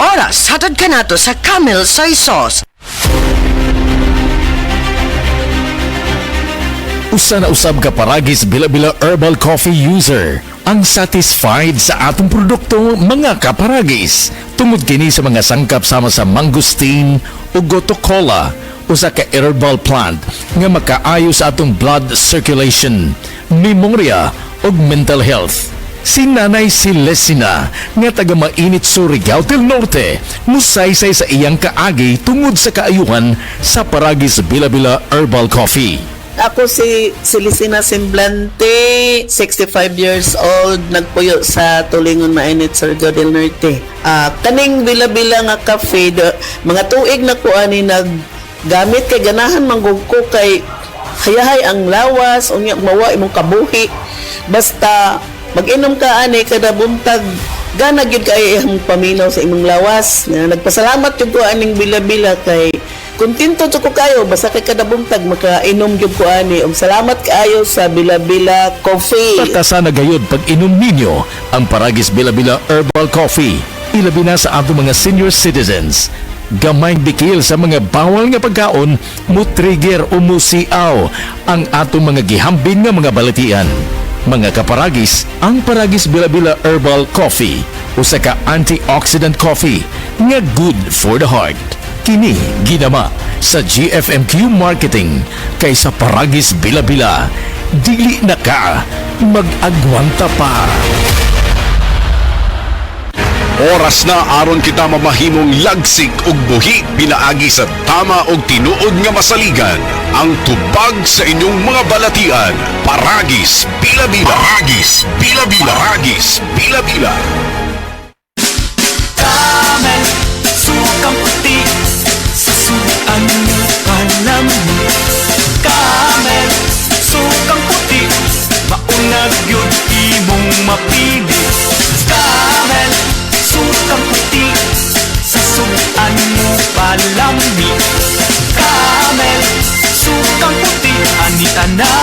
Oras, hatod ka na to sa Camel Soy Sauce. Usa na usab ka paragis bila-bila herbal coffee user ang satisfied sa atong produkto mga kaparagis. Tungod kini sa mga sangkap sama sa mangosteen ug gotokola, usa ka herbal plant nga makaayo sa atong blood circulation, memorya ug mental health. Si Nanay Celestina nga taga Mainit Surigao del Norte musaysay sa iyang kaagi tungod sa kaayuhan sa paragis bila-bila herbal coffee. Ako si Celestina Semblante, 65 years old, nagpuyo sa Tulingon, Mainit, Surigao del Norte. Kaning bila-bila nga cafe, mga tuig na ko ani naggamit kay ganahan manggug ko kay hayahay ang lawas, unya mawa imong kabuhi. Basta mag-inom ka ani kada buntag, gana gyud kay ang paminaw sa imong lawas. Nagpasalamat jud ko aning bila-bila kay kontento jud ko kayo basta kay kada buntag makainom jud ko ani ug salamat kaayo sa bila-bila coffee. Patasa na gayud pag inom ninyo ang paragis bila-bila herbal coffee. Ilabi na sa ato mga senior citizens. Gamay bikil sa mga bawal nga pagkaon mo trigger o musiaw ang ato mga gihambing nga mga balatian. Mga kaparagis, ang paragis bila-bila herbal coffee usa ka antioxidant coffee nga good for the heart. Kini ginama sa GFMQ Marketing kaysa paragis bila-bila. Dili na ka mag-agwanta pa. Oras na aron kita mamahimong lagsik ug buhi pinaagi sa tama ug tinuod nga masaligan. Ang tubag sa inyong mga balatian. Paragis bila-bila. Paragis bila-bila. Paragis bila-bila. Camel, sukang puti, sasuan mo palamig. Camel, sukang puti, maunag yun imong mapili. Camel, sukang puti, sasuan mo palamig. Camel, sukang puti, anita na.